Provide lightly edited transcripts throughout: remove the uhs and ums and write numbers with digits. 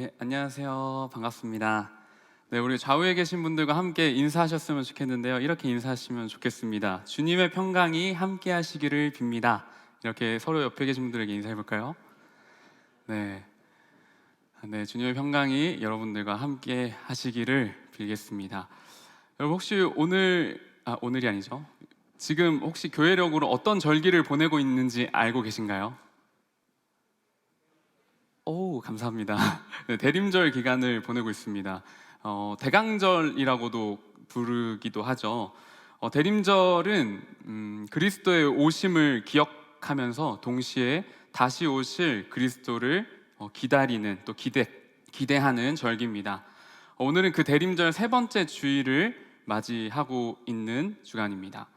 네, 안녕하세요. 반갑습니다. 네, 우리 좌우에 계신 분들과 함께 인사하셨으면 좋겠는데요. 이렇게 인사하시면 좋겠습니다. 주님의 평강이 함께 하시기를 빕니다. 이렇게 서로 옆에 계신 분들에게 인사해 볼까요? 네. 네, 주님의 평강이 여러분들과 함께 하시기를 빌겠습니다. 여러분 혹시 오늘이 아니죠. 지금 혹시 교회력으로 어떤 절기를 보내고 있는지 알고 계신가요? 오, 감사합니다. 네, 대림절 기간을 보내고 있습니다. 대강절이라고도 부르기도 하죠. 대림절은 그리스도의 오심을 기억하면서 동시에 다시 오실 그리스도를 기다리는 또 기대하는 절기입니다. 오늘은 그 대림절 세 번째 주일을 맞이하고 있는 주간입니다.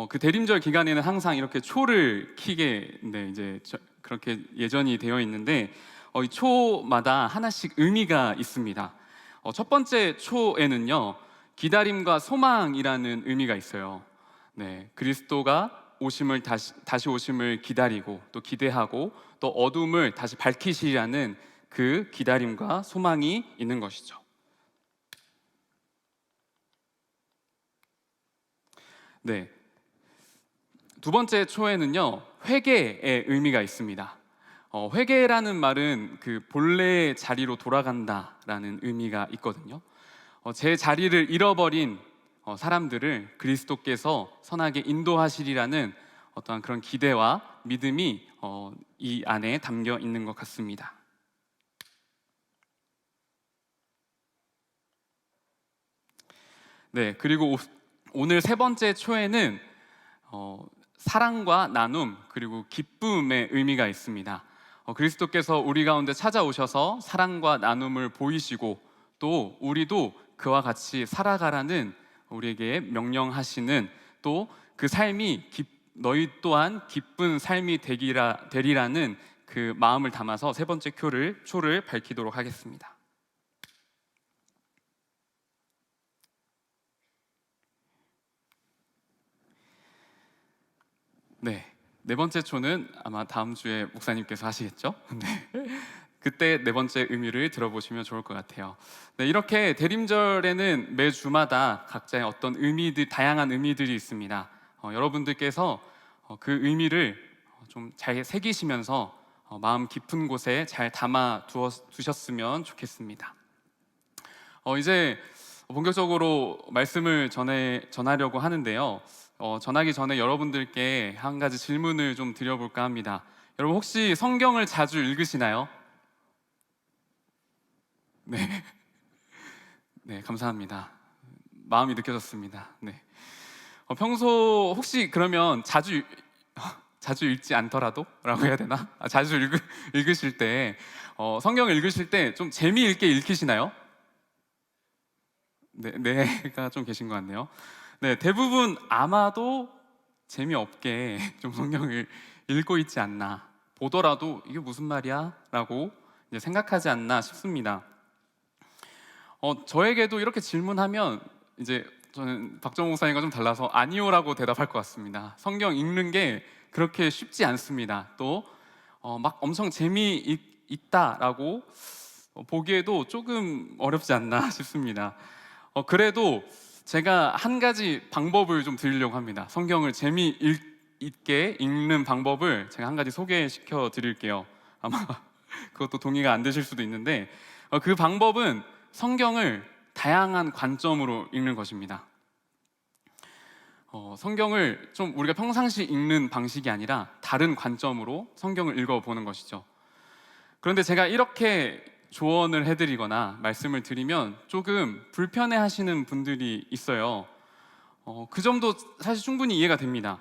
그 대림절 기간에는 항상 이렇게 초를 켜게 이제 그렇게 예정이 되어 있는데 이 초마다 하나씩 의미가 있습니다. 첫 번째 초에는요, 기다림과 소망이라는 의미가 있어요. 네, 그리스도가 오심을 다시 오심을 기다리고 또 기대하고 또 어둠을 다시 밝히시려는 그 기다림과 소망이 있는 것이죠. 네, 두 번째 초에는요, 회개의 의미가 있습니다. 회개라는 말은 그 본래의 자리로 돌아간다라는 의미가 있거든요. 제 자리를 잃어버린 사람들을 그리스도께서 선하게 인도하시리라는 어떠한 그런 기대와 믿음이 이 안에 담겨 있는 것 같습니다. 네, 그리고 오늘 세 번째 초에는 사랑과 나눔 그리고 기쁨의 의미가 있습니다. 그리스도께서 우리 가운데 찾아오셔서 사랑과 나눔을 보이시고 또 우리도 그와 같이 살아가라는 우리에게 명령하시는 또 그 삶이 너희 또한 기쁜 삶이 되리라는 그 마음을 담아서 세 번째 초를 밝히도록 하겠습니다. 네, 네 번째 초는 아마 다음 주에 목사님께서 하시겠죠? 네. 그때 네 번째 의미를 들어보시면 좋을 것 같아요. 네, 이렇게 대림절에는 매 주마다 각자의 어떤 다양한 의미들이 있습니다. 여러분들께서 그 의미를 좀 잘 새기시면서 마음 깊은 곳에 잘 두셨으면 좋겠습니다. 이제 본격적으로 말씀을 전하려고 하는데요. 전하기 전에 여러분들께 한 가지 질문을 좀 드려볼까 합니다. 여러분 혹시 성경을 자주 읽으시나요? 네, 네, 감사합니다. 마음이 느껴졌습니다. 네. 평소 혹시 그러면 자주 읽지 않더라도라고 해야 되나? 읽으실 때 성경을 읽으실 때 좀 재미있게 읽히시나요? 네, 네가 좀 계신 것 같네요. 네, 대부분 아마도 재미없게 좀 성경을 읽고 있지 않나. 보더라도 이게 무슨 말이야? 라고 이제 생각하지 않나 싶습니다. 저에게도 이렇게 질문하면 이제 저는 박정호 목사님과 좀 달라서 아니요라고 대답할 것 같습니다. 성경 읽는 게 그렇게 쉽지 않습니다. 또 막 엄청 재미있다라고 보기에도 조금 어렵지 않나 싶습니다. 그래도 제가 한 가지 방법을 좀 드리려고 합니다. 성경을 재미있게 읽는 방법을 제가 한 가지 소개시켜 드릴게요. 아마 그것도 동의가 안 되실 수도 있는데 그 방법은 성경을 다양한 관점으로 읽는 것입니다. 성경을 좀 우리가 평상시 읽는 방식이 아니라 다른 관점으로 성경을 읽어보는 것이죠. 그런데 제가 이렇게 조언을 해드리거나 말씀을 드리면 조금 불편해 하시는 분들이 있어요. 그 점도 사실 충분히 이해가 됩니다.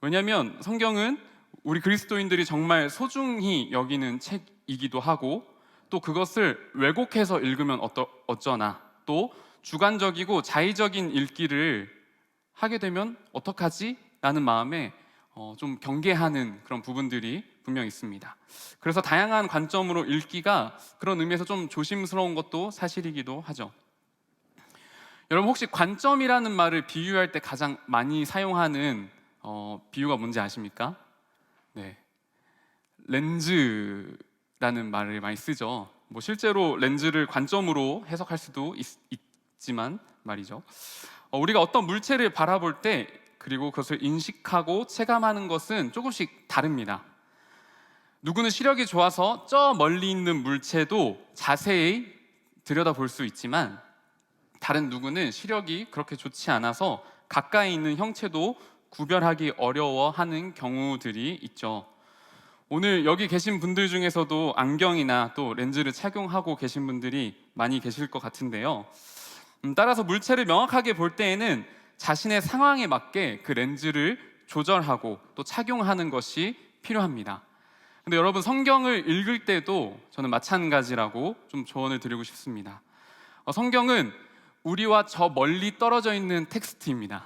왜냐하면 성경은 우리 그리스도인들이 정말 소중히 여기는 책이기도 하고 또 그것을 왜곡해서 읽으면 어쩌나 또 주관적이고 자의적인 읽기를 하게 되면 어떡하지? 라는 마음에 좀 경계하는 그런 부분들이 분명 있습니다. 그래서 다양한 관점으로 읽기가 그런 의미에서 좀 조심스러운 것도 사실이기도 하죠. 여러분 혹시 관점이라는 말을 비유할 때 가장 많이 사용하는 비유가 뭔지 아십니까? 네, 렌즈라는 말을 많이 쓰죠. 뭐 실제로 렌즈를 관점으로 해석할 수도 있지만 말이죠. 우리가 어떤 물체를 바라볼 때 그리고 그것을 인식하고 체감하는 것은 조금씩 다릅니다. 누구는 시력이 좋아서 저 멀리 있는 물체도 자세히 들여다볼 수 있지만 다른 누구는 시력이 그렇게 좋지 않아서 가까이 있는 형체도 구별하기 어려워하는 경우들이 있죠. 오늘 여기 계신 분들 중에서도 안경이나 또 렌즈를 착용하고 계신 분들이 많이 계실 것 같은데요. 따라서 물체를 명확하게 볼 때에는 자신의 상황에 맞게 그 렌즈를 조절하고 또 착용하는 것이 필요합니다. 근데 여러분, 성경을 읽을 때도 저는 마찬가지라고 좀 조언을 드리고 싶습니다. 성경은 우리와 저 멀리 떨어져 있는 텍스트입니다.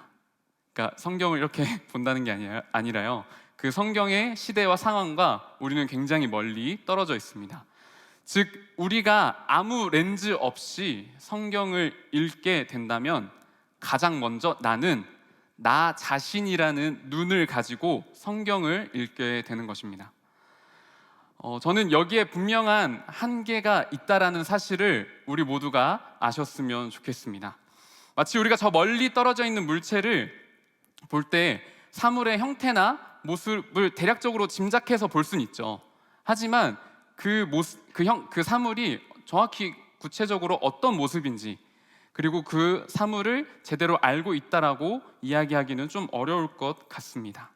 그러니까 성경을 이렇게 본다는 게 아니라요. 그 성경의 시대와 상황과 우리는 굉장히 멀리 떨어져 있습니다. 즉, 우리가 아무 렌즈 없이 성경을 읽게 된다면 가장 먼저 나는 나 자신이라는 눈을 가지고 성경을 읽게 되는 것입니다. 저는 여기에 분명한 한계가 있다라는 사실을 우리 모두가 아셨으면 좋겠습니다. 마치 우리가 저 멀리 떨어져 있는 물체를 볼 때 사물의 형태나 모습을 대략적으로 짐작해서 볼 수는 있죠. 하지만 그 사물이 정확히 구체적으로 어떤 모습인지 그리고 그 사물을 제대로 알고 있다라고 이야기하기는 좀 어려울 것 같습니다.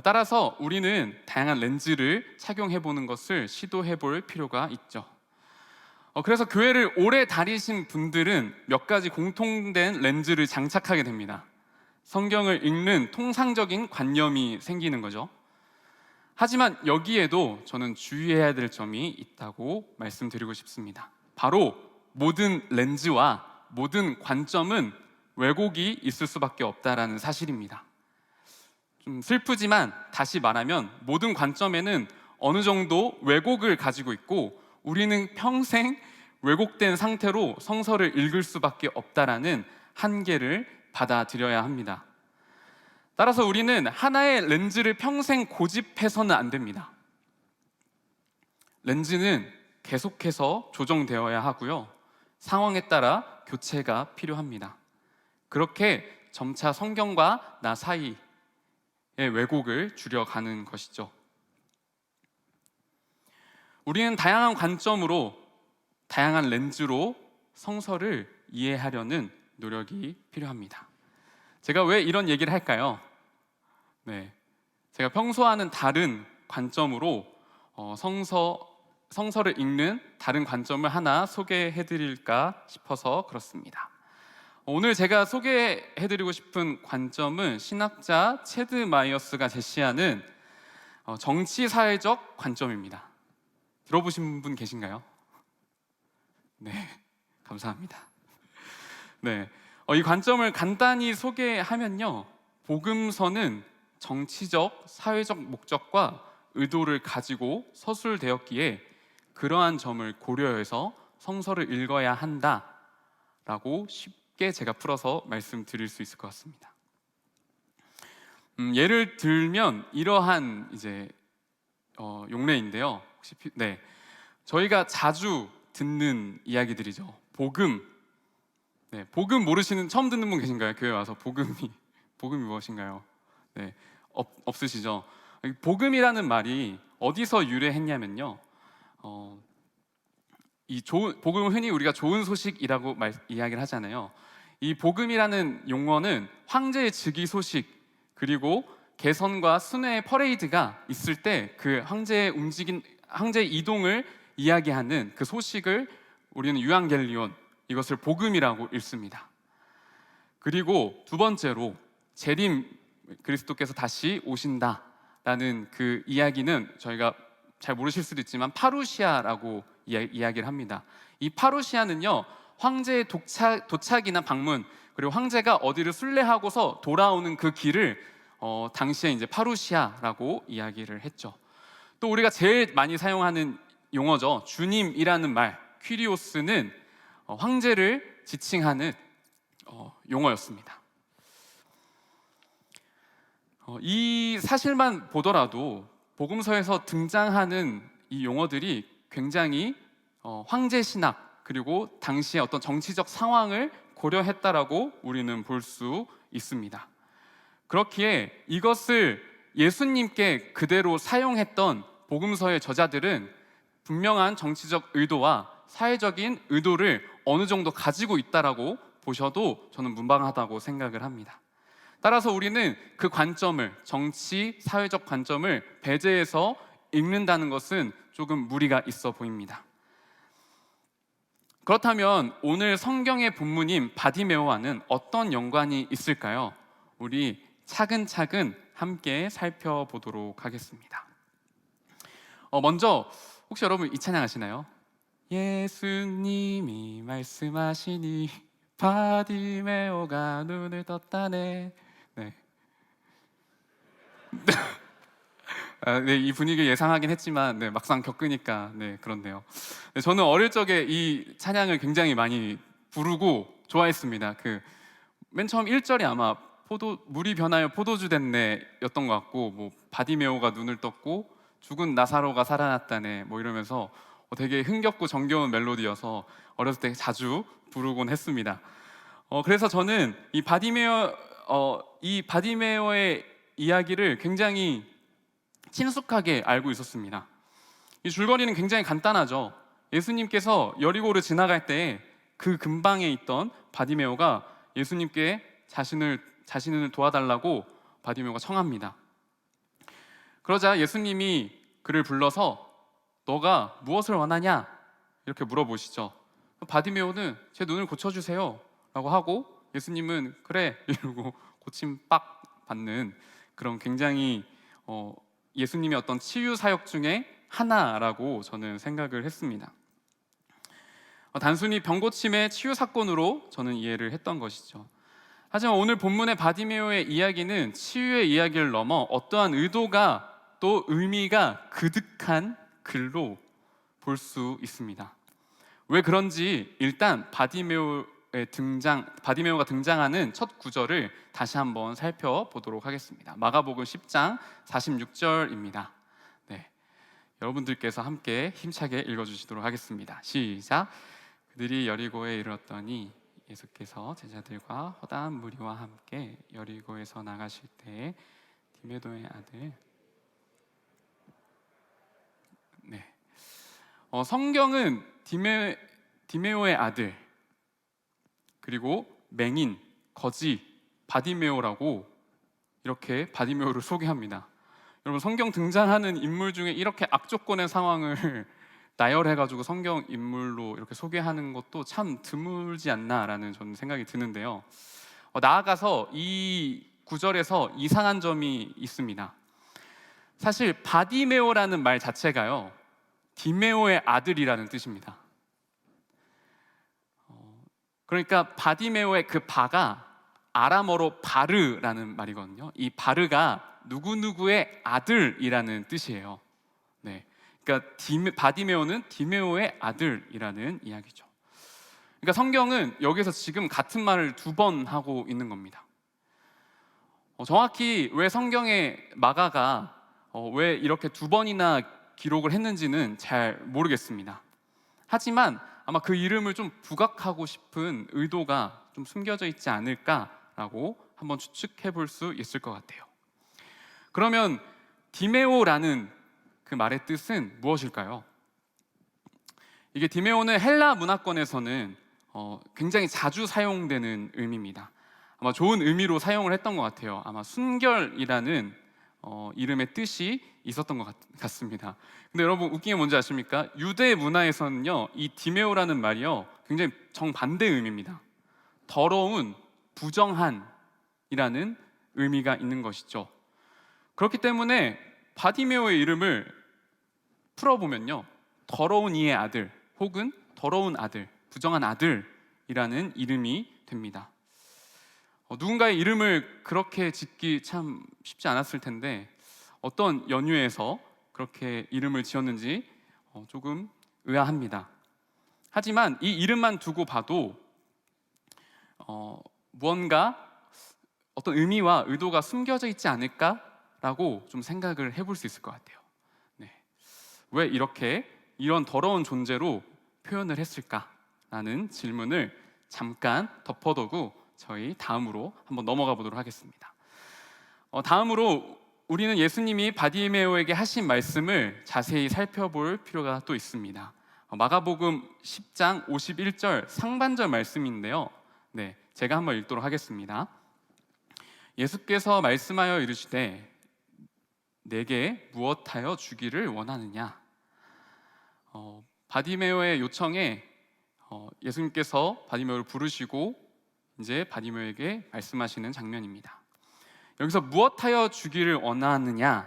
따라서 우리는 다양한 렌즈를 착용해 보는 것을 시도해 볼 필요가 있죠. 그래서 교회를 오래 다니신 분들은 몇 가지 공통된 렌즈를 장착하게 됩니다. 성경을 읽는 통상적인 관념이 생기는 거죠. 하지만 여기에도 저는 주의해야 될 점이 있다고 말씀드리고 싶습니다. 바로 모든 렌즈와 모든 관점은 왜곡이 있을 수밖에 없다라는 사실입니다. 좀 슬프지만 다시 말하면 모든 관점에는 어느 정도 왜곡을 가지고 있고 우리는 평생 왜곡된 상태로 성서를 읽을 수밖에 없다라는 한계를 받아들여야 합니다. 따라서 우리는 하나의 렌즈를 평생 고집해서는 안 됩니다. 렌즈는 계속해서 조정되어야 하고요. 상황에 따라 교체가 필요합니다. 그렇게 점차 성경과 나 사이의 왜곡을 줄여가는 것이죠. 우리는 다양한 관점으로, 다양한 렌즈로 성서를 이해하려는 노력이 필요합니다. 제가 왜 이런 얘기를 할까요? 제가 평소와는 다른 관점으로 성서를 읽는 다른 관점을 하나 소개해드릴까 싶어서 그렇습니다. 오늘 제가 소개해드리고 싶은 관점은 신학자 체드 마이어스가 제시하는 정치사회적 관점입니다. 들어보신 분 계신가요? 네, 감사합니다. 이 관점을 간단히 소개하면요, 복음서는 정치적, 사회적 목적과 의도를 가지고 서술되었기에 그러한 점을 고려해서 성서를 읽어야 한다라고 쉽게 제가 풀어서 말씀드릴 수 있을 것 같습니다. 예를 들면 이러한 용례인데요. 저희가 자주 듣는 이야기들이죠. 복음 모르시는, 처음 듣는 분 계신가요? 교회 와서 복음이 무엇인가요? 없으시죠? 복음이라는 말이 어디서 유래했냐면요, 복음은 흔히 우리가 좋은 소식이라고 이야기를 하잖아요. 이 복음이라는 용어는 황제의 즉위 소식, 그리고 개선과 순회의 퍼레이드가 있을 때 그 황제의 이동을 이야기하는 그 소식을 우리는 유앙겔리온, 이것을 복음이라고 읽습니다. 그리고 두 번째로 재림, 그리스도께서 다시 오신다라는 그 이야기는 저희가 잘 모르실 수도 있지만 파루시아라고 이야기를 합니다. 이 파루시아는요, 황제의 도착이나 방문, 그리고 황제가 어디를 순례하고서 돌아오는 그 길을 당시에 이제 파루시아라고 이야기를 했죠. 또 우리가 제일 많이 사용하는 용어죠. 주님이라는 말, 퀴리오스는 황제를 지칭하는 용어였습니다. 이 사실만 보더라도 복음서에서 등장하는 이 용어들이 굉장히 황제 신학 그리고 당시의 어떤 정치적 상황을 고려했다라고 우리는 볼 수 있습니다. 그렇기에 이것을 예수님께 그대로 사용했던 복음서의 저자들은 분명한 정치적 의도와 사회적인 의도를 어느 정도 가지고 있다라고 보셔도 저는 무방하다고 생각을 합니다. 따라서 우리는 그 관점을, 정치, 사회적 관점을 배제해서 읽는다는 것은 조금 무리가 있어 보입니다. 그렇다면 오늘 성경의 본문인 바디메오와는 어떤 연관이 있을까요? 우리 차근차근 함께 살펴보도록 하겠습니다. 먼저 혹시 여러분 이 찬양 아시나요? 예수님이 말씀하시니 바디메오가 눈을 떴다네. 네. 네, 이 분위기 예상하긴 했지만 막상 겪으니까 그렇네요. 저는 어릴 적에 이 찬양을 굉장히 많이 부르고 좋아했습니다. 맨 처음 1절이 아마 물이 변하여 포도주 됐네 였던 것 같고, 뭐 바디메오가 눈을 떴고 죽은 나사로가 살아났다네 뭐 이러면서 되게 흥겹고 정겨운 멜로디여서 어렸을 때 자주 부르곤 했습니다. 그래서 저는 이 바디메오의 이야기를 굉장히 친숙하게 알고 있었습니다. 이 줄거리는 굉장히 간단하죠. 예수님께서 여리고를 지나갈 때 그 근방에 있던 바디메오가 예수님께 자신을 도와달라고 바디메오가 청합니다. 그러자 예수님이 그를 불러서 너가 무엇을 원하냐? 이렇게 물어보시죠. 바디메오는 제 눈을 고쳐주세요 라고 하고, 예수님은 그래 이러고 고침 빡 받는 그런 굉장히 예수님의 어떤 치유 사역 중에 하나라고 저는 생각을 했습니다. 단순히 병고침의 치유 사건으로 저는 이해를 했던 것이죠. 하지만 오늘 본문의 바디메오의 이야기는 치유의 이야기를 넘어 어떠한 의도가 또 의미가 그득한 글로 볼 수 있습니다. 왜 그런지 일단 바디메오가 등장하는 첫 구절을 다시 한번 살펴보도록 하겠습니다. 마가복음 10장 46절입니다. 여러분들께서 함께 힘차게 읽어주시도록 하겠습니다. 시작. 그들이 여리고에 이르렀더니 예수께서 제자들과 허다한 무리와 함께 여리고에서 나가실 때 디메도의 아들 성경은 디메오의 아들 그리고 맹인, 거지, 바디메오라고 이렇게 바디메오를 소개합니다. 여러분, 성경 등장하는 인물 중에 이렇게 악조건의 상황을 나열해가지고 성경 인물로 이렇게 소개하는 것도 참 드물지 않나라는 저는 생각이 드는데요. 나아가서 이 구절에서 이상한 점이 있습니다. 사실 바디메오라는 말 자체가요, 디메오의 아들이라는 뜻입니다. 그러니까 바디메오의 그 바가 아람어로 바르라는 말이거든요. 이 바르가 누구누구의 아들이라는 뜻이에요. 그러니까 바디메오는 디메오의 아들이라는 이야기죠. 그러니까 성경은 여기서 지금 같은 말을 2번 하고 있는 겁니다. 정확히 왜 성경의 마가가 왜 이렇게 2번이나 기록을 했는지는 잘 모르겠습니다. 하지만 아마 그 이름을 좀 부각하고 싶은 의도가 좀 숨겨져 있지 않을까라고 한번 추측해 볼 수 있을 것 같아요. 그러면 디메오라는 그 말의 뜻은 무엇일까요? 이게 디메오는 헬라 문화권에서는 굉장히 자주 사용되는 의미입니다. 아마 좋은 의미로 사용을 했던 것 같아요. 아마 순결이라는 이름의 뜻이 있었던 것 같습니다. 근데 여러분, 웃긴 게 뭔지 아십니까? 유대 문화에서는요, 이 디메오라는 말이요, 굉장히 정반대의 의미입니다. 더러운, 부정한이라는 의미가 있는 것이죠. 그렇기 때문에 바디메오의 이름을 풀어보면요, 더러운 이의 아들 혹은 더러운 아들, 부정한 아들이라는 이름이 됩니다. 누군가의 이름을 그렇게 짓기 참 쉽지 않았을 텐데 어떤 연유에서 그렇게 이름을 지었는지 조금 의아합니다. 하지만 이 이름만 두고 봐도 무언가 어떤 의미와 의도가 숨겨져 있지 않을까라고 좀 생각을 해볼 수 있을 것 같아요. 왜 이렇게 이런 더러운 존재로 표현을 했을까라는 질문을 잠깐 덮어두고 저희 다음으로 한번 넘어가 보도록 하겠습니다. 다음으로 우리는 예수님이 바디메오에게 하신 말씀을 자세히 살펴볼 필요가 또 있습니다. 마가복음 10장 51절 상반절 말씀인데요. 네, 제가 한번 읽도록 하겠습니다. 예수께서 말씀하여 이르시되 내게 무엇하여 주기를 원하느냐. 바디메오의 요청에 예수님께서 바디메오를 부르시고 이제 바디메오에게 말씀하시는 장면입니다. 여기서 무엇하여 주기를 원하느냐라는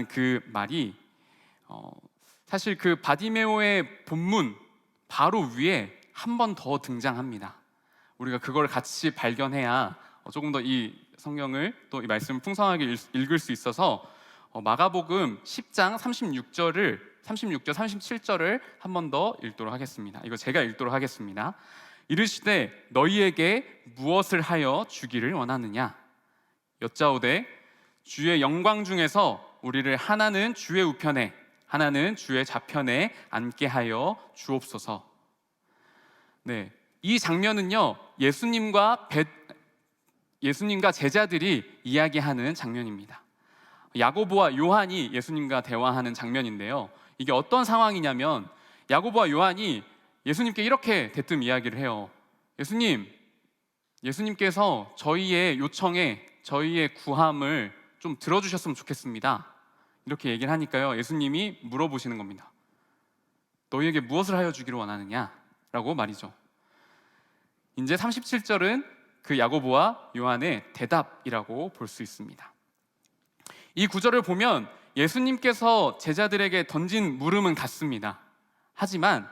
그 말이 사실 그 바디메오의 본문 바로 위에 한 번 더 등장합니다. 우리가 그걸 같이 발견해야 조금 더 이 성경을 또 이 말씀을 풍성하게 읽을 수 있어서 마가복음 10장 36절, 37절을 한 번 더 읽도록 하겠습니다. 이거 제가 읽도록 하겠습니다. 이르시되 너희에게 무엇을 하여 주기를 원하느냐 여짜오되 주의 영광 중에서 우리를 하나는 주의 우편에 하나는 주의 좌편에 앉게 하여 주옵소서. 네, 이 장면은요 예수님과 제자들이 이야기하는 장면입니다. 야고보와 요한이 예수님과 대화하는 장면인데요, 이게 어떤 상황이냐면 야고보와 요한이 예수님께 이렇게 대뜸 이야기를 해요. 예수님께서 저희의 요청에 저희의 구함을 좀 들어주셨으면 좋겠습니다. 이렇게 얘기를 하니까요 예수님이 물어보시는 겁니다. 너희에게 무엇을 하여 주기를 원하느냐? 라고 말이죠. 이제 37절은 그 야고보와 요한의 대답이라고 볼 수 있습니다. 이 구절을 보면 예수님께서 제자들에게 던진 물음은 같습니다. 하지만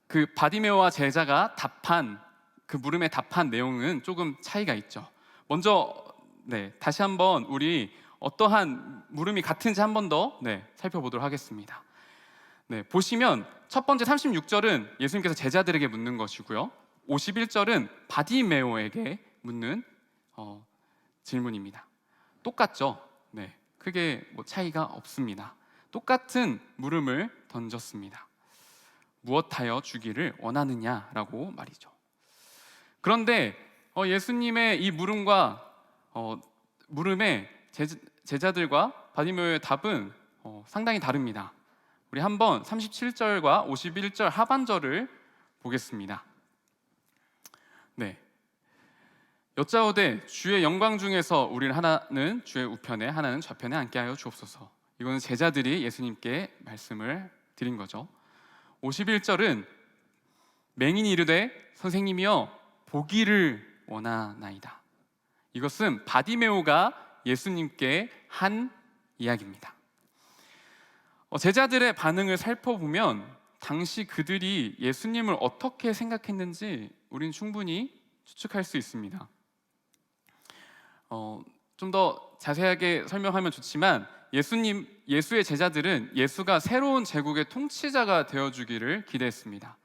그 바디메오와 제자가 답한 그 물음에 답한 내용은 조금 차이가 있죠. 먼저 다시 한번 우리 어떠한 물음이 같은지 한 번 더 살펴보도록 하겠습니다. 보시면 첫 번째 36절은 예수님께서 제자들에게 묻는 것이고요, 51절은 바디메오에게 묻는 질문입니다. 똑같죠? 크게 차이가 없습니다. 똑같은 물음을 던졌습니다. 무엇하여 주기를 원하느냐라고 말이죠. 그런데 예수님의 이 물음에 제자들과 바디메오의 답은 상당히 다릅니다. 우리 한번 37절과 51절 하반절을 보겠습니다. 여짜오되 주의 영광 중에서 우리를 하나는 주의 우편에 하나는 좌편에 앉게 하여 주옵소서. 이거는 제자들이 예수님께 말씀을 드린 거죠. 51절은 맹인이 이르되 선생님이여 보기를 원하나이다. 이것은 바디메오가 예수님께 한 이야기입니다. 제자들의 반응을 살펴보면 당시 그들이 예수님을 어떻게 생각했는지 우리는 충분히 추측할 수 있습니다. 좀 더 자세하게 설명하면 좋지만 예수의 제자들은 예수가 새로운 제국의 통치자가 되어주기를 기대했습니다.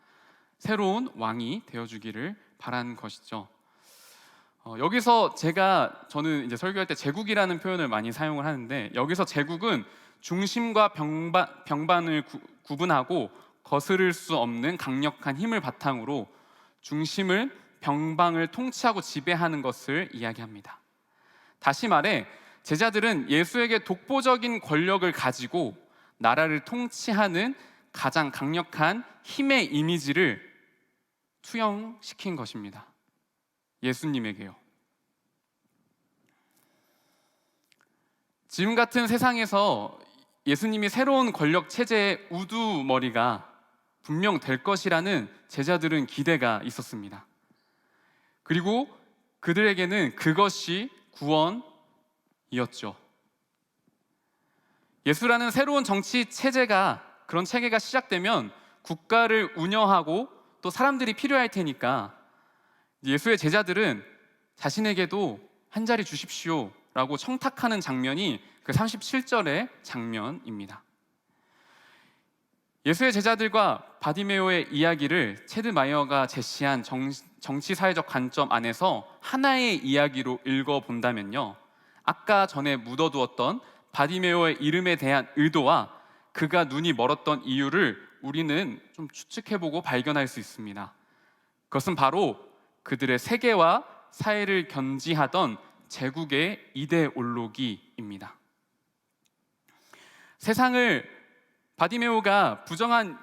새로운 왕이 되어주기를 바란 것이죠. 여기서 저는 이제 설교할 때 제국이라는 표현을 많이 사용을 하는데, 여기서 제국은 중심과 병반을 구분하고 거스를 수 없는 강력한 힘을 바탕으로 중심을 병방을 통치하고 지배하는 것을 이야기합니다. 다시 말해 제자들은 예수에게 독보적인 권력을 가지고 나라를 통치하는 가장 강력한 힘의 이미지를 투영시킨 것입니다. 예수님에게요. 지금 같은 세상에서 예수님이 새로운 권력 체제의 우두머리가 분명 될 것이라는 제자들은 기대가 있었습니다. 그리고 그들에게는 그것이 구원이었죠. 예수라는 새로운 정치 체제가, 그런 체계가 시작되면 국가를 운영하고 또 사람들이 필요할 테니까 예수의 제자들은 자신에게도 한 자리 주십시오 라고 청탁하는 장면이 그 37절의 장면입니다. 예수의 제자들과 바디메오의 이야기를 체드 마이어가 제시한 정치사회적 관점 안에서 하나의 이야기로 읽어본다면요, 아까 전에 묻어두었던 바디메오의 이름에 대한 의도와 그가 눈이 멀었던 이유를 우리는 좀 추측해보고 발견할 수 있습니다. 그것은 바로 그들의 세계와 사회를 견지하던 제국의 이데올로기입니다. 세상을 바디메오가 부정한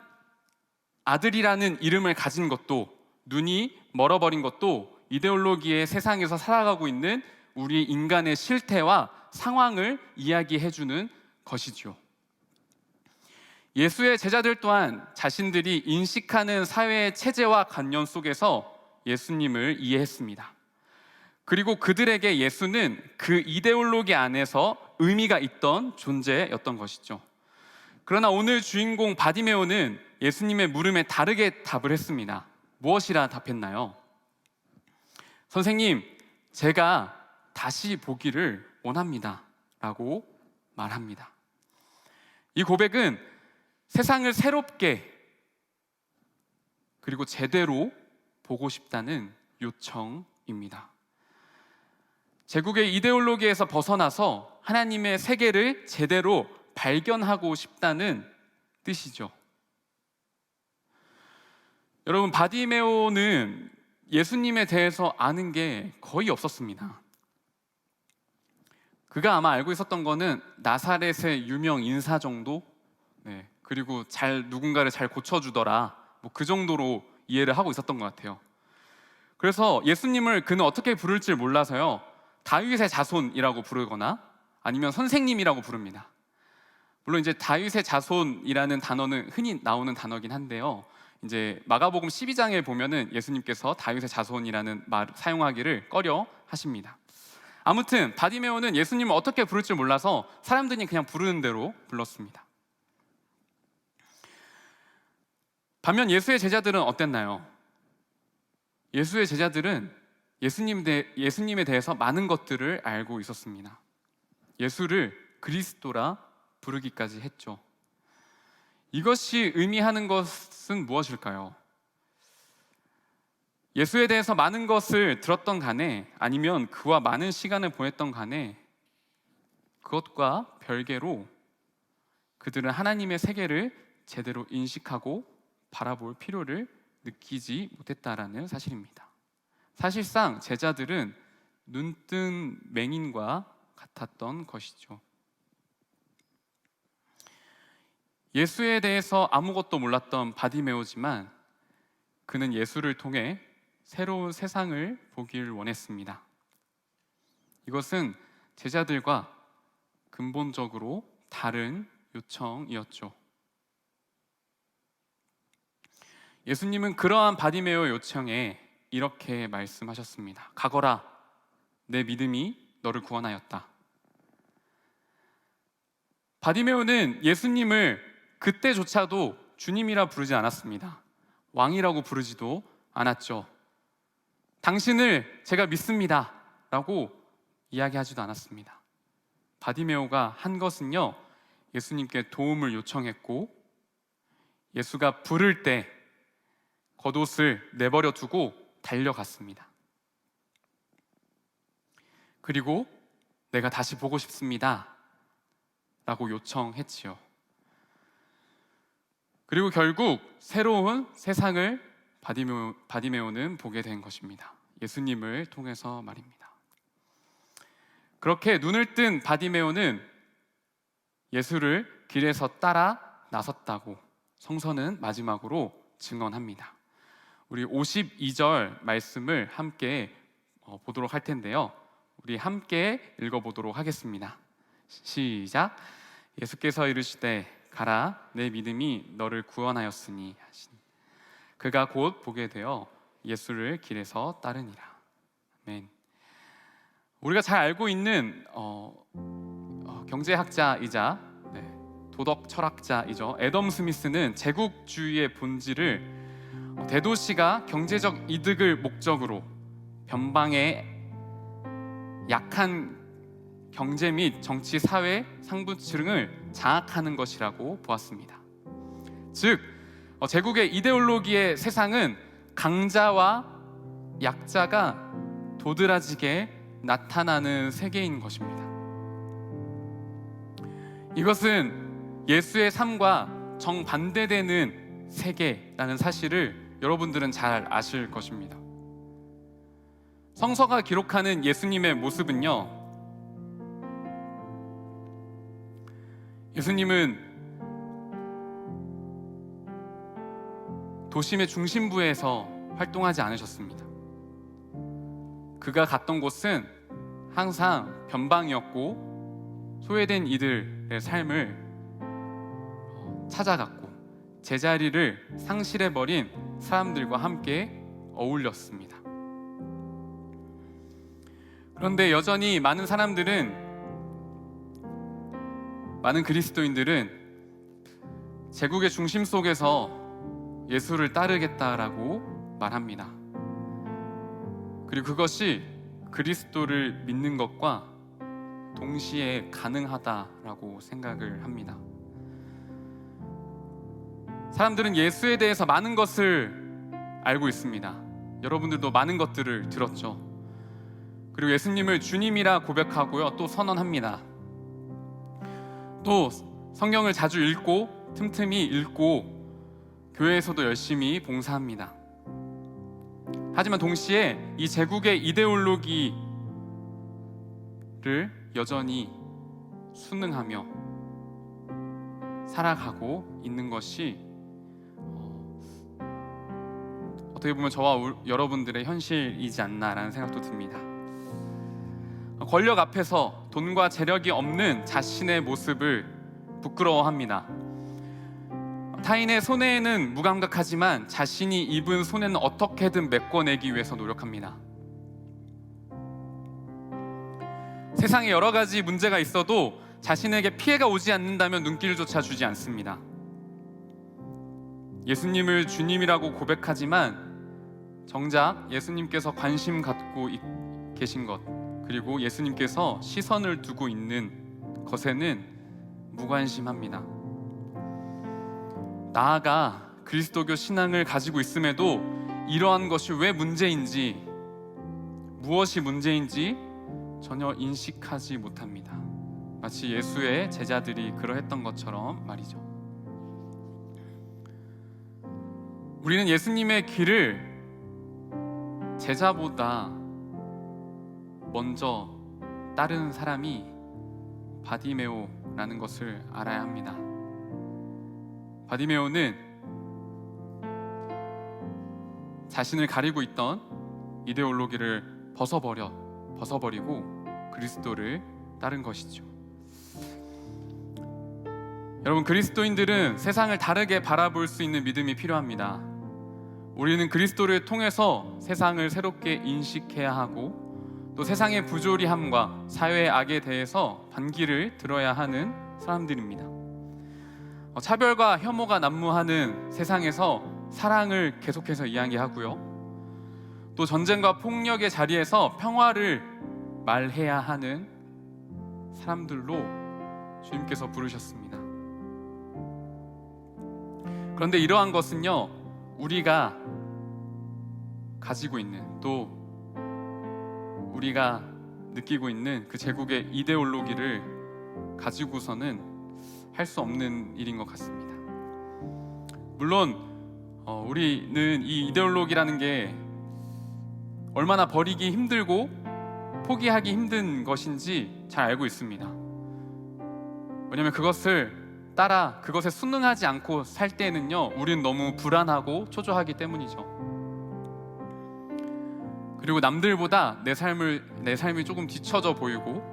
아들이라는 이름을 가진 것도, 눈이 멀어버린 것도 이데올로기의 세상에서 살아가고 있는 우리 인간의 실태와 상황을 이야기해주는 것이죠. 예수의 제자들 또한 자신들이 인식하는 사회의 체제와 관념 속에서 예수님을 이해했습니다. 그리고 그들에게 예수는 그 이데올로기 안에서 의미가 있던 존재였던 것이죠. 그러나 오늘 주인공 바디메오는 예수님의 물음에 다르게 답을 했습니다. 무엇이라 답했나요? 선생님, 제가 다시 보기를 원합니다 라고 말합니다. 이 고백은 세상을 새롭게 그리고 제대로 보고 싶다는 요청입니다. 제국의 이데올로기에서 벗어나서 하나님의 세계를 제대로 발견하고 싶다는 뜻이죠. 여러분, 바디메오는 예수님에 대해서 아는 게 거의 없었습니다. 그가 아마 알고 있었던 거는 나사렛의 유명 인사 정도, 그리고 누군가를 잘 고쳐주더라, 뭐 그 정도로 이해를 하고 있었던 것 같아요. 그래서 예수님을 그는 어떻게 부를지 몰라서요, 다윗의 자손이라고 부르거나 아니면 선생님이라고 부릅니다. 물론 이제 다윗의 자손이라는 단어는 흔히 나오는 단어긴 한데요, 이제 마가복음 12장에 보면은 예수님께서 다윗의 자손이라는 말을 사용하기를 꺼려 하십니다. 아무튼 바디메오는 예수님을 어떻게 부를지 몰라서 사람들이 그냥 부르는 대로 불렀습니다. 반면 예수의 제자들은 어땠나요? 예수의 제자들은 예수님에 대해서 많은 것들을 알고 있었습니다. 예수를 그리스도라 부르기까지 했죠. 이것이 의미하는 것은 무엇일까요? 예수에 대해서 많은 것을 들었던 간에, 아니면 그와 많은 시간을 보냈던 간에, 그것과 별개로 그들은 하나님의 세계를 제대로 인식하고 바라볼 필요를 느끼지 못했다라는 사실입니다. 사실상 제자들은 눈뜬 맹인과 같았던 것이죠. 예수에 대해서 아무것도 몰랐던 바디메오지만 그는 예수를 통해 새로운 세상을 보기를 원했습니다. 이것은 제자들과 근본적으로 다른 요청이었죠. 예수님은 그러한 바디메오 요청에 이렇게 말씀하셨습니다. 가거라, 내 믿음이 너를 구원하였다. 바디메오는 예수님을 그때조차도 주님이라 부르지 않았습니다. 왕이라고 부르지도 않았죠. 당신을 제가 믿습니다 라고 이야기하지도 않았습니다. 바디메오가 한 것은요, 예수님께 도움을 요청했고, 예수가 부를 때 겉옷을 내버려 두고 달려갔습니다. 그리고 내가 다시 보고 싶습니다 라고 요청했지요. 그리고 결국 새로운 세상을 바디메오는 보게 된 것입니다. 예수님을 통해서 말입니다. 그렇게 눈을 뜬 바디메오는 예수를 길에서 따라 나섰다고 성서는 마지막으로 증언합니다. 우리 52절 말씀을 함께 보도록 할 텐데요, 우리 함께 읽어보도록 하겠습니다. 시작. 예수께서 이르시되 가라, 내 믿음이 너를 구원하였으니 하신. 그가 곧 보게 되어 예수를 길에서 따르니라. 아멘. 우리가 잘 알고 있는 경제학자이자 도덕 철학자이죠, 애덤 스미스는 제국주의의 본질을 대도시가 경제적 이득을 목적으로 변방의 약한 경제 및 정치, 사회 상부층을 장악하는 것이라고 보았습니다. 즉, 제국의 이데올로기의 세상은 강자와 약자가 도드라지게 나타나는 세계인 것입니다. 이것은 예수의 삶과 정반대되는 세계라는 사실을 여러분들은 잘 아실 것입니다. 성서가 기록하는 예수님의 모습은요, 예수님은 도심의 중심부에서 활동하지 않으셨습니다. 그가 갔던 곳은 항상 변방이었고 소외된 이들의 삶을 찾아갔고 제자리를 상실해버린 사람들과 함께 어울렸습니다. 그런데 여전히 많은 그리스도인들은 제국의 중심 속에서 예수를 따르겠다라고 말합니다. 그리고 그것이 그리스도를 믿는 것과 동시에 가능하다라고 생각을 합니다. 사람들은 예수에 대해서 많은 것을 알고 있습니다. 여러분들도 많은 것들을 들었죠. 그리고 예수님을 주님이라 고백하고요, 또 선언합니다. 또 성경을 자주 읽고 틈틈이 읽고 교회에서도 열심히 봉사합니다. 하지만 동시에 이 제국의 이데올로기를 여전히 순응하며 살아가고 있는 것이 어떻게 보면 저와 여러분들의 현실이지 않나라는 생각도 듭니다. 권력 앞에서 돈과 재력이 없는 자신의 모습을 부끄러워합니다. 타인의 손해에는 무감각하지만 자신이 입은 손해는 어떻게든 메꿔내기 위해서 노력합니다. 세상에 여러 가지 문제가 있어도 자신에게 피해가 오지 않는다면 눈길조차 주지 않습니다. 예수님을 주님이라고 고백하지만 정작 예수님께서 관심 갖고 계신 것, 그리고 예수님께서 시선을 두고 있는 것에는 무관심합니다. 나아가 그리스도교 신앙을 가지고 있음에도 이러한 것이 왜 문제인지, 무엇이 문제인지 전혀 인식하지 못합니다. 마치 예수의 제자들이 그러했던 것처럼 말이죠. 우리는 예수님의 길을 제자보다 먼저 따르는 사람이 바디메오라는 것을 알아야 합니다. 바디메오는 자신을 가리고 있던 이데올로기를 벗어버리고 그리스도를 따른 것이죠. 여러분, 그리스도인들은 세상을 다르게 바라볼 수 있는 믿음이 필요합니다. 우리는 그리스도를 통해서 세상을 새롭게 인식해야 하고 또 세상의 부조리함과 사회의 악에 대해서 반기를 들어야 하는 사람들입니다. 차별과 혐오가 난무하는 세상에서 사랑을 계속해서 이야기하고요, 또 전쟁과 폭력의 자리에서 평화를 말해야 하는 사람들로 주님께서 부르셨습니다. 그런데 이러한 것은요, 우리가 가지고 있는, 또 우리가 느끼고 있는 그 제국의 이데올로기를 가지고서는 할 수 없는 일인 것 같습니다. 물론 우리는 이 이데올로기라는 게 얼마나 버리기 힘들고 포기하기 힘든 것인지 잘 알고 있습니다. 왜냐하면 그것에 순응하지 않고 살 때는요, 우리는 너무 불안하고 초조하기 때문이죠. 그리고 남들보다 내 삶이 조금 뒤처져 보이고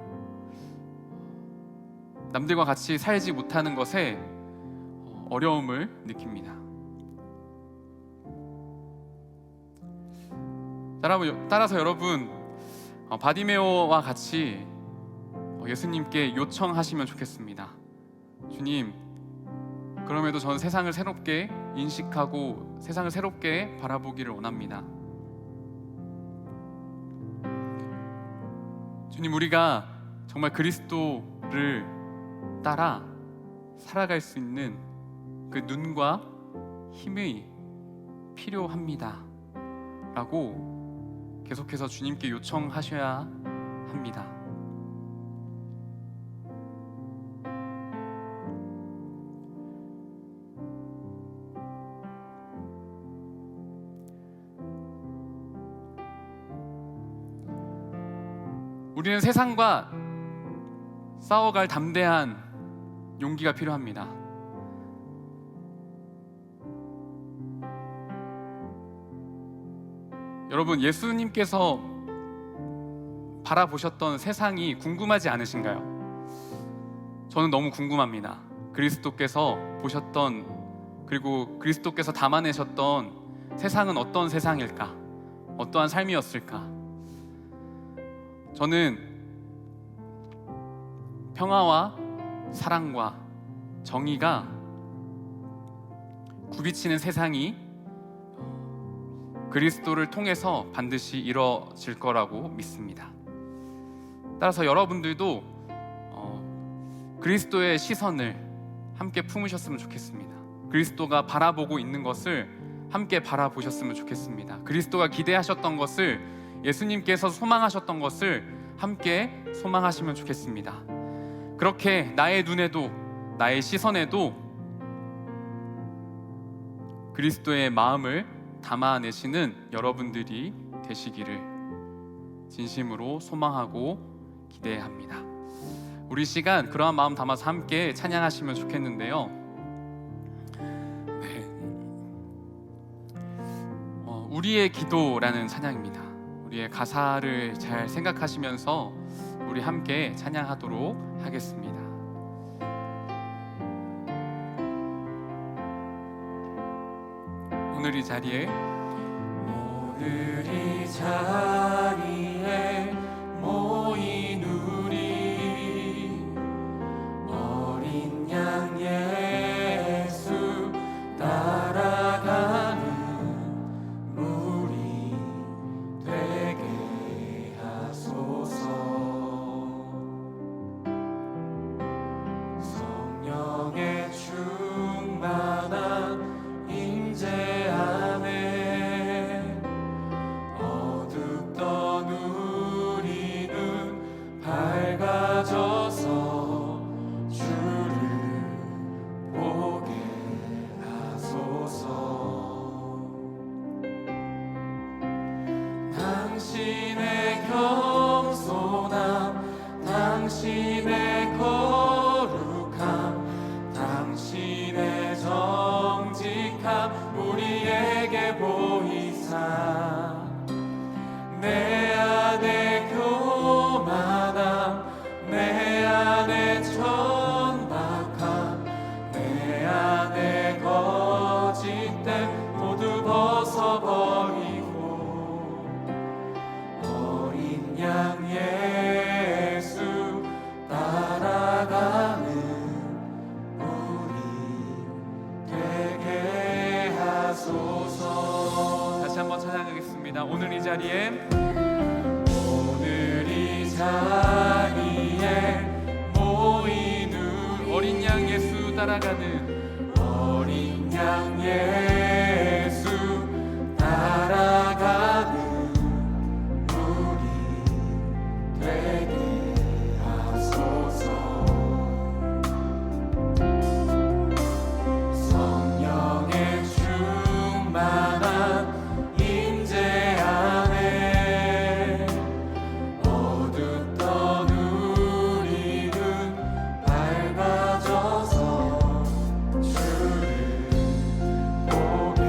남들과 같이 살지 못하는 것에 어려움을 느낍니다. 따라서 여러분, 바디메오와 같이 예수님께 요청하시면 좋겠습니다. 주님, 그럼에도 저는 세상을 새롭게 인식하고 세상을 새롭게 바라보기를 원합니다. 주님, 우리가 정말 그리스도를 따라 살아갈 수 있는 그 눈과 힘이 필요합니다 라고 계속해서 주님께 요청하셔야 합니다. 우리는 세상과 싸워갈 담대한 용기가 필요합니다. 여러분, 예수님께서 바라보셨던 세상이 궁금하지 않으신가요? 저는 너무 궁금합니다. 그리스도께서 보셨던, 그리고 그리스도께서 담아내셨던 세상은 어떤 세상일까? 어떠한 삶이었을까? 저는 평화와 사랑과 정의가 굽이치는 세상이 그리스도를 통해서 반드시 이루어질 거라고 믿습니다. 따라서 여러분들도 그리스도의 시선을 함께 품으셨으면 좋겠습니다. 그리스도가 바라보고 있는 것을 함께 바라보셨으면 좋겠습니다. 그리스도가 기대하셨던 것을, 예수님께서 소망하셨던 것을 함께 소망하시면 좋겠습니다. 그렇게 나의 눈에도, 나의 시선에도 그리스도의 마음을 담아내시는 여러분들이 되시기를 진심으로 소망하고 기대합니다. 우리 시간 그러한 마음 담아서 함께 찬양하시면 좋겠는데요. 우리의 기도라는 찬양입니다. 우리의 가사를 잘 생각하시면서 우리 함께 찬양하도록 하겠습니다. 오늘 이 자리에 모인 우리 어린 양 예수 따라가는 우리 되게 하소서. 성령의 충만한 임재 안에 어둡던 우리는 밝아져서 주를 보게 하소서. 당신의 겸손함, 당신의 거룩함, 당신의 정직함 우리에게 보이사 내 안에 교만함, 내 안에 천박함, 내 안에 거짓됨 모두 벗어버리고 어린 양 예수 따라가는 우리 되게 하소서. 다시 한번 찬양하겠습니다. 오늘 이 자리에 모인 우리 어린 양 예수 따라가는 어린 양 예수 따라가는 우리 되게 하소서. 성령의 충만한 임재 안에 어둡던 우리는 밝아져서 주를 보게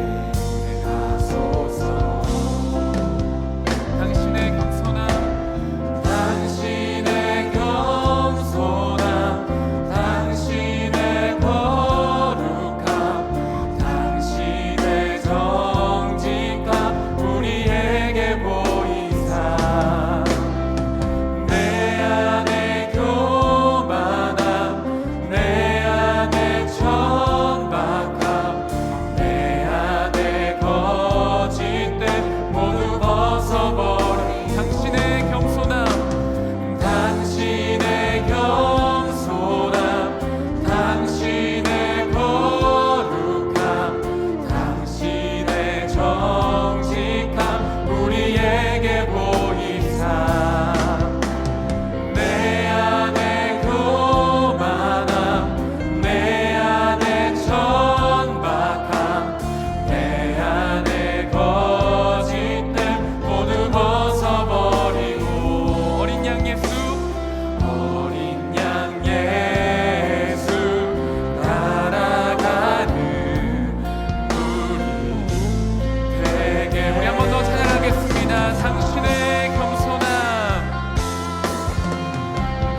당신의 겸손함,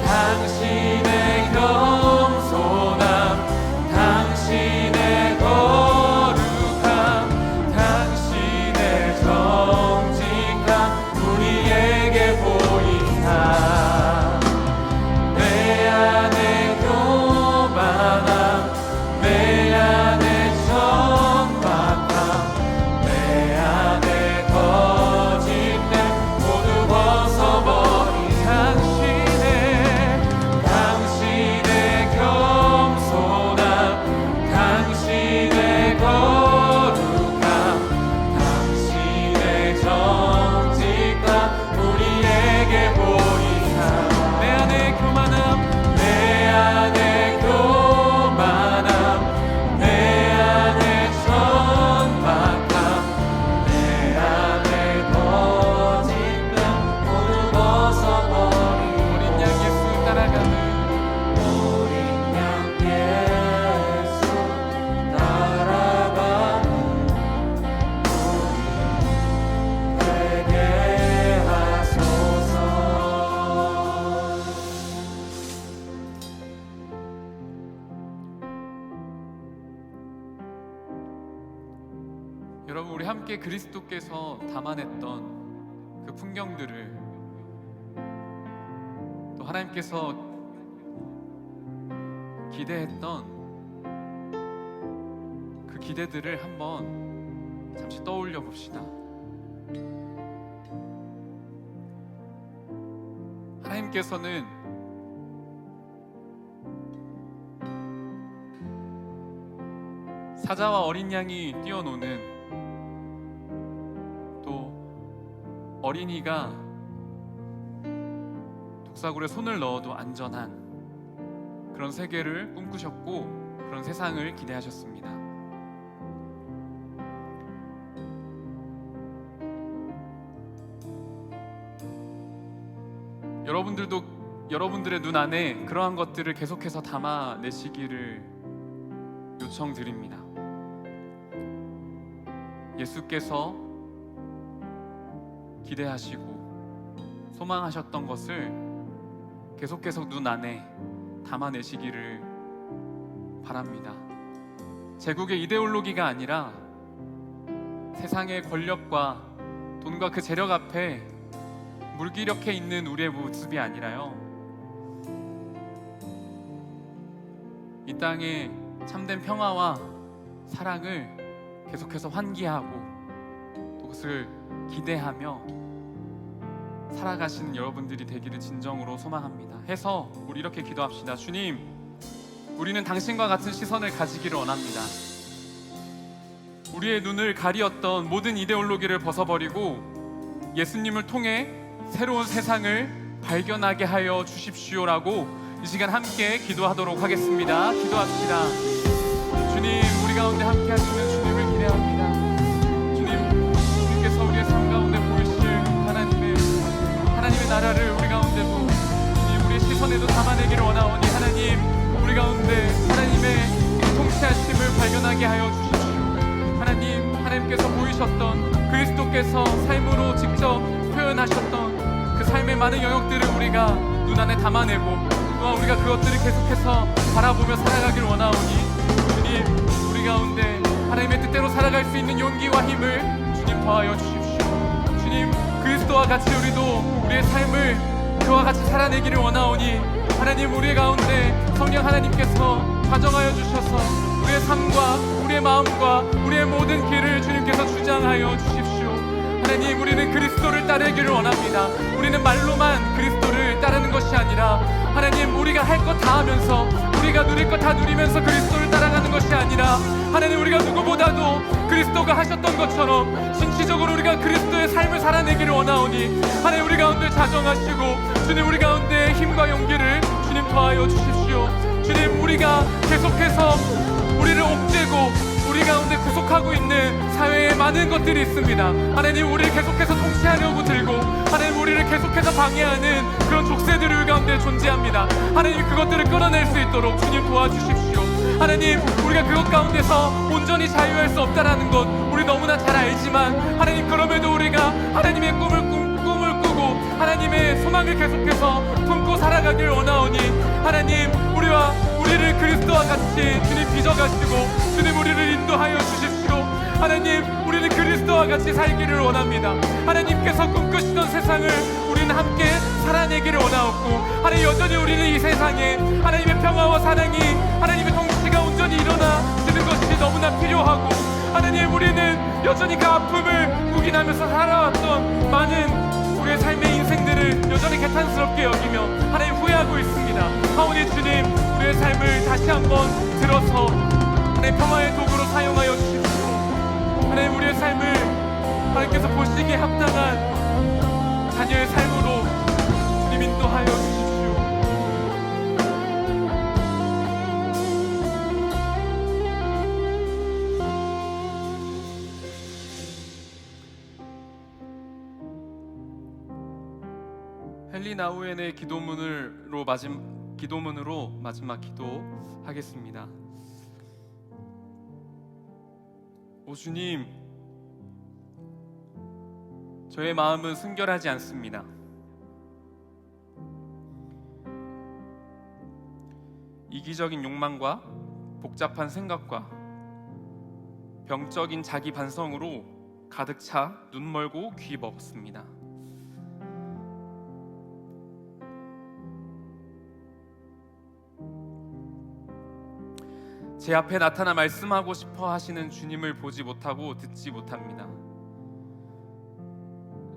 당신의 겸손함, 당신의 거룩함, 당신의 정직함 우리에게 보이사 내 안에 교만함, 내 안에 천박함, 내 안에 거짓됨 모두 벗어버린 당신의 겸손함, 당신의 거룩함, 당신의 정직함 우리에게 보이사 내 안에 교만함, 내 안에 교만함, 내 안에 천박함, 내 안에 거짓됨 모두 벗어버린 어린 양 예수 따라가는 어린 양 예수 따라가는 우리 되게 하소서. 여러분, 우리 함께 그리스도께서 담아냈던 그 풍경들을 또 하나님께서 기대했던 그 기대들을 한번 잠시 떠올려 봅시다. 하나님께서는 사자와 어린 양이 뛰어노는, 또 어린이가 독사굴에 손을 넣어도 안전한 그런 세계를 꿈꾸셨고 그런 세상을 기대하셨습니다. 여러분들도 여러분들의 눈 안에 그러한 것들을 계속해서 담아내시기를 요청드립니다. 예수께서 기대하시고 소망하셨던 것을 계속해서 눈 안에 담아내시기를 바랍니다. 제국의 이데올로기가 아니라 세상의 권력과 돈과 그 재력 앞에 물기력해 있는 우리의 모습이 아니라요, 이 땅에 참된 평화와 사랑을 계속해서 환기하고 그것을 기대하며 살아가시는 여러분들이 되기를 진정으로 소망합니다. 해서 우리 이렇게 기도합시다. 주님, 우리는 당신과 같은 시선을 가지기를 원합니다. 우리의 눈을 가리었던 모든 이데올로기를 벗어버리고 예수님을 통해 새로운 세상을 발견하게 하여 주십시오라고 이 시간 함께 기도하도록 하겠습니다. 기도합시다. 주님, 우리 가운데 함께 하시는 주님을 기대합니다. 주님께서 우리의 삶 가운데 보이실 하나님의 나라를 우리 가운데도, 주님, 우리의 시선에도 담아내기를 원하오니 하나님, 우리 가운데 하나님의 통치하심을 발견하게 하여 주십시오. 하나님께서 보이셨던 그리스도께서 삶으로 직접 표현하셨던 그 삶의 많은 영역들을 우리가 눈 안에 담아내고, 또한 우리가 그것들을 계속해서 바라보며 살아가길 원하오니 주님, 우리 가운데 하나님의 뜻대로 살아갈 수 있는 용기와 힘을 주님 더하여 주십시오. 주님, 그리스도와 같이 우리도 우리의 삶을 그와 같이 살아내기를 원하오니 하나님, 우리 가운데 성령 하나님께서 가정하여 주셔서 우리의 삶과 우리의 마음과 우리의 모든 길을 주님께서 주장하여 주십시오. 하나님, 우리는 그리스도를 따르기를 원합니다. 우리는 말로만 그리스도를 따르는 것이 아니라 하나님, 우리가 할 것 다 하면서, 우리가 누릴 것 다 누리면서 그리스도를 따라가는 것이 아니라 하나님, 우리가 누구보다도 그리스도가 하셨던 것처럼 신치적으로 우리가 그리스도의 삶을 살아내기를 원하오니 하나님, 우리 가운데 자정하시고 주님, 우리 가운데 힘과 용기를 주님 더하여 주십시오. 주님, 우리가 계속해서 우리를 옥죄고 우리 가운데 구속하고 있는 사회에 많은 것들이 있습니다. 하나님, 우리를 계속해서 통치하려고 들고 하나님, 우리를 계속해서 방해하는 그런 족쇄들이 우리 가운데 존재합니다. 하나님, 그것들을 끌어낼 수 있도록 주님 도와주십시오. 하나님, 우리가 그것 가운데서 온전히 자유할 수 없다라는 것 우리 너무나 잘 알지만 하나님, 그럼에도 우리가 하나님의 꿈을 꾸고 하나님의 소망을 계속해서 품고 살아가길 원하오니 하나님, 우리를 그리스도와 같이 주님 빚어가시고 주님 우리를 인도하여 주십시오. 하나님, 우리는 그리스도와 같이 살기를 원합니다. 하나님께서 꿈꾸시던 세상을 우리는 함께 살아내기를 원하옵고 하나님, 여전히 우리는 이 세상에 하나님의 평화와 사랑이 하나님의 통치가 온전히 일어나지는 것이 너무나 필요하고 하나님, 우리는 여전히 그 아픔을 묵인하면서 살아왔던 많은 우리의 삶의 인생들을 여전히 개탄스럽게 여기며 하나님 후회하고 있습니다. 하오니 주님, 우리의 삶을 다시 한번 들어서 하나님 평화의 도구로 사용하여 주십시오. 하나님, 우리의 삶을 하나님께서 보시기에 합당한 자녀의 삶으로 주님 인도하여 주십시오. 헨리 나우엔의 기도문으로 마지막 기도하겠습니다. 오 주님, 저의 마음은 순결하지 않습니다. 이기적인 욕망과 복잡한 생각과 병적인 자기 반성으로 가득 차 눈 멀고 귀 먹습니다. 제 앞에 나타나 말씀하고 싶어 하시는 주님을 보지 못하고 듣지 못합니다.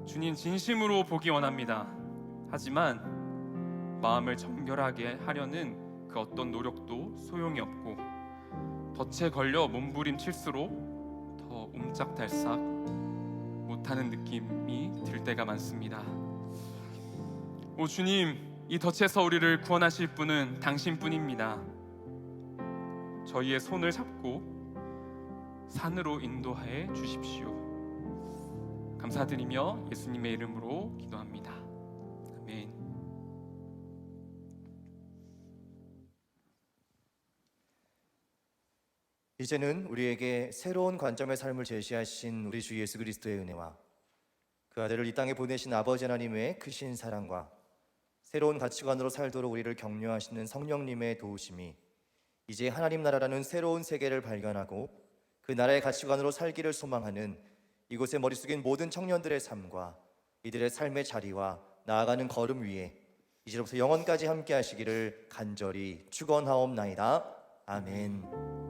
주님, 진심으로 보기 원합니다. 하지만 마음을 정결하게 하려는 그 어떤 노력도 소용이 없고 덫에 걸려 몸부림칠수록 더 옴짝달싹 못하는 느낌이 들 때가 많습니다. 오 주님, 이 덫에서 우리를 구원하실 분은 당신뿐입니다. 저희의 손을 잡고 산으로 인도하여 주십시오. 감사드리며 예수님의 이름으로 기도합니다. 아멘. 이제는 우리에게 새로운 관점의 삶을 제시하신 우리 주 예수 그리스도의 은혜와 그 아들을 이 땅에 보내신 아버지 하나님의 크신 사랑과 새로운 가치관으로 살도록 우리를 격려하시는 성령님의 도우심이 이제 하나님 나라라는 새로운 세계를 발견하고 그 나라의 가치관으로 살기를 소망하는 이곳에 머리 숙인 모든 청년들의 삶과 이들의 삶의 자리와 나아가는 걸음 위에 이제로부터 영원까지 함께 하시기를 간절히 축원하옵나이다. 아멘.